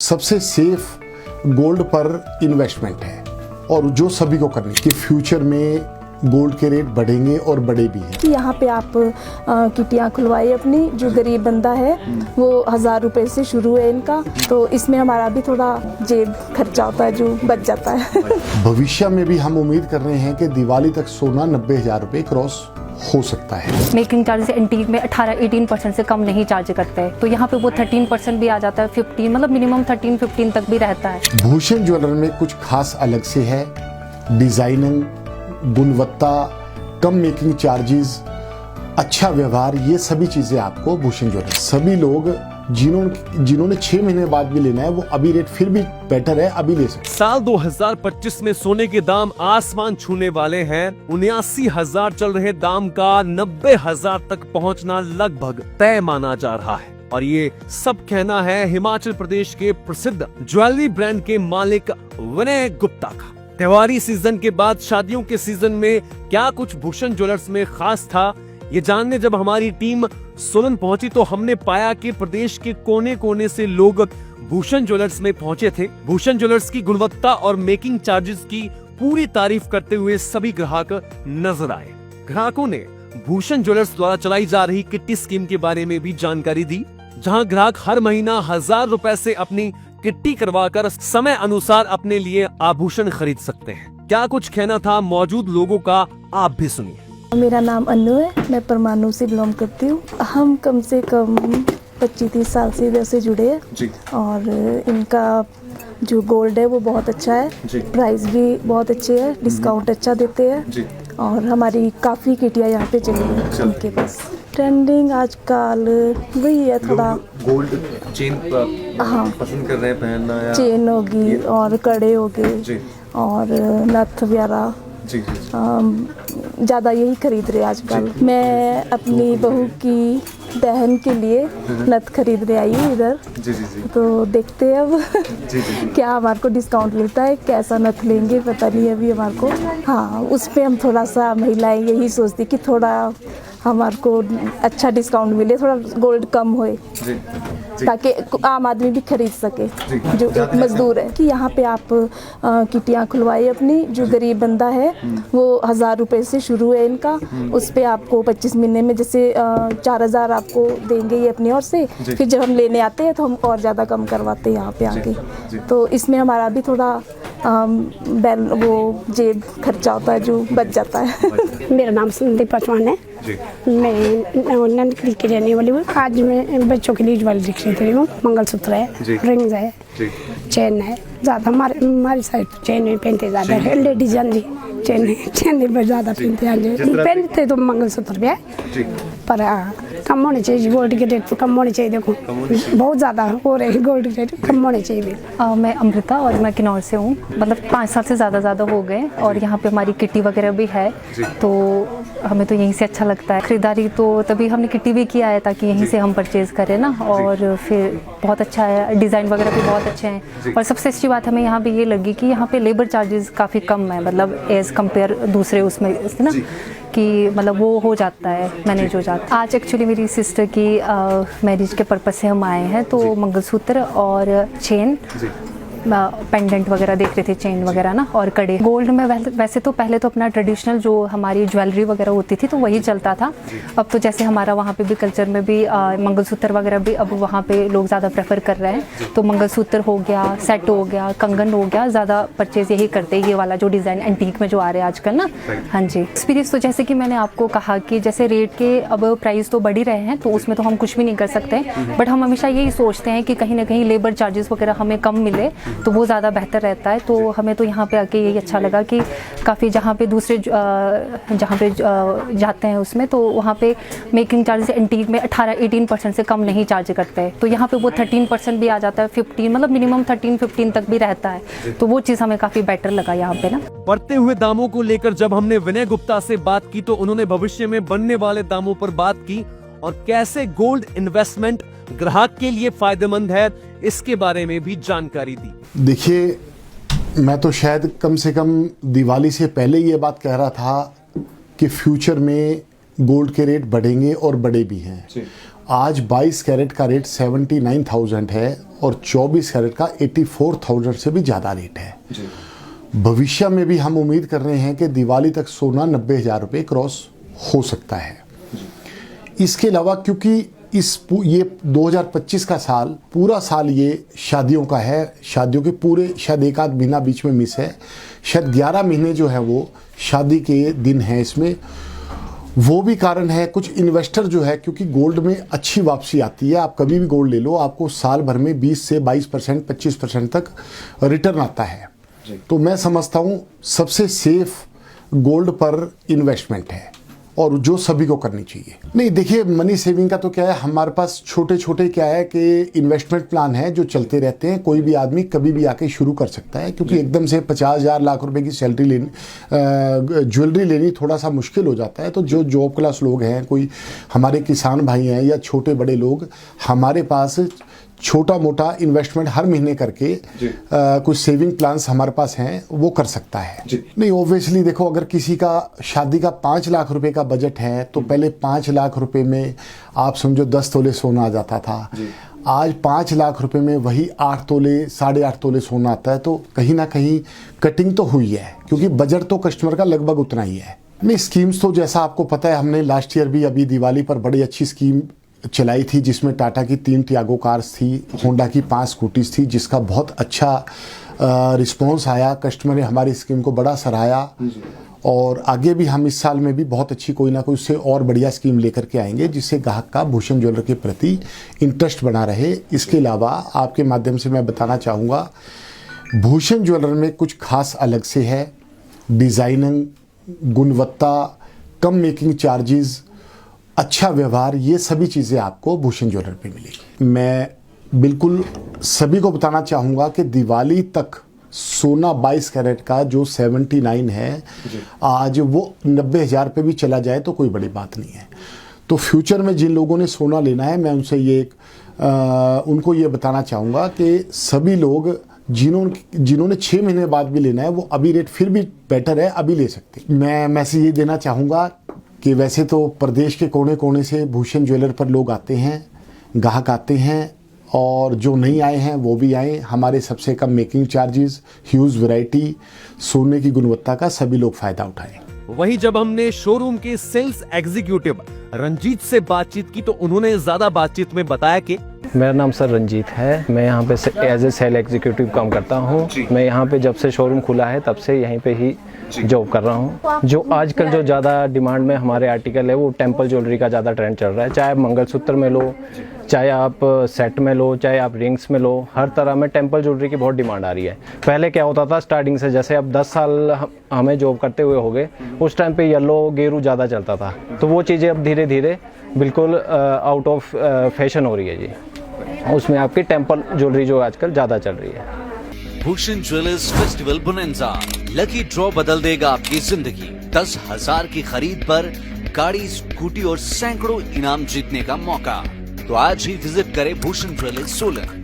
सबसे safe gold पर investment है और जो सभी को करनी कि फ्यूचर में गोल्ड के रेट बढ़ेंगे और बढ़े भी हैं। यहाँ पे आप किटियाँ खुलवाई अपनी, जो गरीब बंदा है वो 1000 रुपए से शुरू है इनका, तो इसमें हमारा भी थोड़ा जेब खर्चा होता है जो बच जाता है। भविष्य में भी हम उम्मीद कर रहे हैं कि दिवाली तक सोना 90,000 रुपए क्रॉस हो सकता है। मेकिंग चार्जेस एंटीक में 18-18% से कम नहीं चार्ज करते हैं, तो यहाँ पे वो 13% भी आ जाता है, 15 मतलब मिनिमम 13-15 तक भी रहता है। भूषण ज्वेलर में कुछ खास अलग से है, डिजाइनिंग, गुणवत्ता, कम मेकिंग चार्जेस, अच्छा व्यवहार, ये सभी चीजें आपको भूषण ज्वेलर। सभी लोग जिन्होंने 6 महीने बाद भी लेना है वो अभी रेट फिर भी बेटर है, अभी ले सकते। साल 2025 में सोने के दाम आसमान छूने वाले हैं। 79,000 चल रहे दाम का 90,000 तक पहुंचना लगभग तय माना जा रहा है। और ये सब कहना है हिमाचल प्रदेश के प्रसिद्ध ज्वेलरी ब्रांड के मालिक विनय गुप्ता का। त्योहारी सीजन के बाद शादियों के सीजन में क्या कुछ भूषण ज्वेलर्स में खास था, ये जानने जब हमारी टीम सोलन पहुंची तो हमने पाया कि प्रदेश के कोने कोने से लोग भूषण ज्वेलर्स में पहुंचे थे। भूषण ज्वेलर्स की गुणवत्ता और मेकिंग चार्जेस की पूरी तारीफ करते हुए सभी ग्राहक नजर आए। ग्राहकों ने भूषण ज्वेलर्स द्वारा चलाई जा रही किट्टी स्कीम के बारे में भी जानकारी दी, जहां ग्राहक हर महीना 1000 रुपए से अपनी किट्टी करवाकर समय अनुसार अपने लिए आभूषण खरीद सकते हैं। क्या कुछ कहना था मौजूद लोगों का, आप भी सुनिए। मेरा नाम अनु है, मैं परमाणु से बिलोंग करती हूँ। हम कम से कम 25-30 साल से इधर से जुड़े हैं और इनका जो गोल्ड है वो बहुत अच्छा है, प्राइस भी बहुत अच्छे है, डिस्काउंट अच्छा देते हैं और हमारी काफ़ी किटियाँ यहाँ पे चली हैं उनके पास। ट्रेंडिंग आजकल वही है, थोड़ा गोल्ड चेन पसंद कर रहे हैं पहनना, या चेन होगी और कड़े हो गए और नथ वगैरह, ज़्यादा यही खरीद रहे आजकल। मैं अपनी बहू की बहन के लिए नथ खरीद रहे आई हूँ इधर, तो देखते हैं अब क्या हमारे को डिस्काउंट मिलता है, कैसा नथ लेंगे पता नहीं अभी हमारे को। हाँ, उस पर हम थोड़ा सा महिलाएं यही सोचती कि थोड़ा हमारे को अच्छा डिस्काउंट मिले, थोड़ा गोल्ड कम होए ताकि आम आदमी भी खरीद सके जो एक मजदूर है। कि यहाँ पे आप किटियाँ खुलवाई अपनी, जो गरीब बंदा है वो 1000 रुपए से शुरू है इनका, उस पे आपको 25 महीने में जैसे 4000 आपको देंगे ये अपनी ओर से, फिर जब हम लेने आते हैं तो हम और ज़्यादा कम करवाते हैं यहाँ पे आके, तो इसमें हमारा भी थोड़ा वो जेब खर्चा होता है जो बच जाता है। मेरा नाम संदीप पासवान है, मैं नंदखली की रहने वाली हूँ। आज मैं बच्चों के लिए ज्वेलरी खरीद रही हूँ। मंगलसूत्र है, रिंग्स है, चेन है, ज़्यादा हमारी साइड चेन में पहनते ज़्यादा है, लेडीज जल्दी चेन पर ज़्यादा पहनते तो मंगलसूत्र भी है, पर कम होने चाहिए, गोल्ड के रेट तो कम होने चाहिए। देखो बहुत ज़्यादा हो रहे हैं, गोल्ड के रेट कम होने चाहिए। मैं अमृता और मैं किन्नौर से हूँ, मतलब 5 साल से ज़्यादा हो गए और यहाँ पे हमारी किट्टी वगैरह भी है, तो हमें तो यहीं से अच्छा लगता है। खरीदारी तो तभी हमने किट्टी भी किया है ताकि यहीं से हम परचेज़ करें ना, और फिर बहुत अच्छा है, डिज़ाइन वगैरह भी बहुत अच्छे हैं। और सबसे अच्छी बात हमें यहाँ पे ये लगी कि यहाँ पे लेबर चार्जेस काफ़ी कम है, मतलब एज़ कम्पेयर दूसरे उसमें ना, कि मतलब वो हो जाता है, मैनेज हो जाता है। आज एक्चुअली मेरी सिस्टर की मैरिज के पर्पस से हम आए हैं, तो मंगलसूत्र और चेन, पेंडेंट वगैरह देख रहे थे, चेन वगैरह ना, और कड़े। गोल्ड में वैसे तो पहले तो अपना ट्रेडिशनल जो हमारी ज्वेलरी वगैरह होती थी तो वही चलता था। अब तो जैसे हमारा वहाँ पे भी कल्चर में भी मंगलसूत्र वगैरह भी अब वहाँ पे लोग ज़्यादा प्रेफर कर रहे हैं, तो मंगलसूत्र हो गया, सेट हो गया, कंगन हो गया, ज़्यादा परचेज यही करते हैं, ये वाला जो डिज़ाइन एंटीक में जो आ रहे हैं आजकल ना। हाँ जी, एक्सपीरियंस तो जैसे कि मैंने आपको कहा कि जैसे रेट के अब प्राइस तो बढ़ ही रहे हैं, तो उसमें तो हम कुछ भी नहीं कर सकते, बट हम हमेशा यही सोचते हैं कि कहीं ना कहीं लेबर चार्जेस वगैरह हमें कम मिले तो वो ज़्यादा बेहतर रहता है। तो हमें तो यहाँ पे आके यही अच्छा लगा कि काफ़ी जहाँ पे दूसरे जहाँ पे जाते हैं उसमें तो वहाँ पे मेकिंग चार्जेस एंटीक में 18-18% से कम नहीं चार्ज करते हैं, तो यहाँ पे वो 13% भी आ जाता है, 15 मतलब मिनिमम 13-15 तक भी रहता है, तो वो चीज़ हमें काफ़ी बेटर लगा यहाँ पे ना। बढ़ते हुए दामों को लेकर जब हमने विनय गुप्ता से बात की तो उन्होंने भविष्य में बनने वाले दामों पर बात की और कैसे गोल्ड इन्वेस्टमेंट ग्राहक के लिए फायदेमंद है इसके बारे में भी जानकारी दी। देखिए, मैं तो शायद कम से कम दिवाली से पहले ये बात कह रहा था कि फ्यूचर में गोल्ड के रेट बढ़ेंगे और बढ़े भी हैं, आज 22 कैरेट का रेट 79,000 है और 24 कैरेट का 84,000 से भी ज़्यादा रेट है। भविष्य में भी हम उम्मीद कर रहे हैं कि दिवाली तक सोना 90,000 रुपये क्रॉस हो सकता है। इसके अलावा क्योंकि ये 2025 का साल पूरा साल ये शादियों का है, शादियों के पूरे शायद एक आध महीना बीच में मिस है, शायद 11 महीने जो है वो शादी के दिन हैं इसमें। वो भी कारण है। कुछ इन्वेस्टर जो है, क्योंकि गोल्ड में अच्छी वापसी आती है, आप कभी भी गोल्ड ले लो, आपको साल भर में 20 से 22%, 25% तक रिटर्न आता है। तो मैं समझता हूँ सबसे सेफ गोल्ड पर इन्वेस्टमेंट है और जो सभी को करनी चाहिए। नहीं देखिए, मनी सेविंग का तो क्या है, हमारे पास छोटे छोटे क्या है कि इन्वेस्टमेंट प्लान है जो चलते रहते हैं। कोई भी आदमी कभी भी आके शुरू कर सकता है, क्योंकि एकदम से 50,000 लाख रुपए की सैलरी लेनी, ज्वेलरी लेनी थोड़ा सा मुश्किल हो जाता है। तो जो जॉब क्लास लोग हैं, कोई हमारे किसान भाई हैं या छोटे बड़े लोग, हमारे पास छोटा मोटा इन्वेस्टमेंट हर महीने करके कुछ सेविंग प्लान्स हमारे पास हैं, वो कर सकता है। नहीं ऑब्वियसली देखो, अगर किसी का शादी का 5 लाख रुपए का बजट है तो पहले 5 लाख रुपए में आप समझो 10 तोले सोना आ जाता था। आज 5 लाख रुपए में वही 8 तोले 8.5 तोले सोना आता है। तो कहीं ना कहीं कटिंग तो हुई है, क्योंकि बजट तो कस्टमर का लगभग उतना ही है। नहीं स्कीम्स तो जैसा आपको पता है, हमने लास्ट ईयर भी अभी दिवाली पर बड़ी अच्छी स्कीम चलाई थी, जिसमें टाटा की 3 टियागो कार्स थी, होंडा की 5 स्कूटीज थी, जिसका बहुत अच्छा रिस्पांस आया। कस्टमर ने हमारी स्कीम को बड़ा सराहा और आगे भी हम इस साल में भी बहुत अच्छी कोई ना कोई उससे और बढ़िया स्कीम लेकर के आएंगे, जिससे ग्राहक का भूषण ज्वेलर के प्रति इंटरेस्ट बना रहे। इसके अलावा आपके माध्यम से मैं बताना चाहूँगा, भूषण ज्वेलर में कुछ खास अलग से है। डिज़ाइनिंग, गुणवत्ता, कम मेकिंग चार्जेस, अच्छा व्यवहार, ये सभी चीज़ें आपको भूषण ज्वेलर पे मिलेगी। मैं बिल्कुल सभी को बताना चाहूँगा कि दिवाली तक सोना 22 कैरेट का जो 79 है, आज वो 90,000 पे भी चला जाए तो कोई बड़ी बात नहीं है। तो फ्यूचर में जिन लोगों ने सोना लेना है, मैं उनसे उनको ये बताना चाहूँगा कि सभी लोग जिन्होंने 6 महीने बाद भी लेना है, वो अभी रेट फिर भी बेटर है, अभी ले सकते। मैं मैसेज ये देना चाहूँगा कि वैसे तो प्रदेश के कोने कोने से भूषण ज्वेलर पर लोग आते हैं, ग्राहक आते हैं, और जो नहीं आए हैं वो भी आए। हमारे सबसे कम मेकिंग चार्जेस, ह्यूज वैरायटी, सोने की गुणवत्ता का सभी लोग फायदा उठाएं। वहीं जब हमने शोरूम के सेल्स एग्जीक्यूटिव रंजीत से बातचीत की तो उन्होंने ज्यादा बातचीत में बताया कि मेरा नाम सर रंजीत है। मैं यहाँ पे एज ए सेल एग्जीक्यूटिव काम करता हूँ। मैं यहाँ पे जब से शोरूम खुला है तब से यहीं पे ही जॉब कर रहा हूँ। जो आजकल जो ज़्यादा डिमांड में हमारे आर्टिकल है, वो टेम्पल ज्वेलरी का ज़्यादा ट्रेंड चल रहा है। चाहे आप मंगलसूत्र में लो, चाहे आप सेट में लो, चाहे आप रिंग्स में लो, हर तरह में टेम्पल ज्वेलरी की बहुत डिमांड आ रही है। पहले क्या होता था, स्टार्टिंग से जैसे अब 10 साल हमें जॉब करते हुए हो गए, उस टाइम पे येलो गेरू ज़्यादा चलता था। तो वो चीज़ें अब धीरे धीरे बिल्कुल आउट ऑफ फैशन हो रही है जी। उसमें आपकी टेम्पल ज्वेलरी जो आजकल ज़्यादा चल रही है। Bhushan jewellers festival bonanza, lucky draw बदल देगा आपकी जिंदगी। 10,000 की खरीद पर गाड़ी, स्कूटी और सैकड़ों इनाम जीतने का मौका। तो आज ही विजिट करें भूषण ज्वेलर्स सोलन।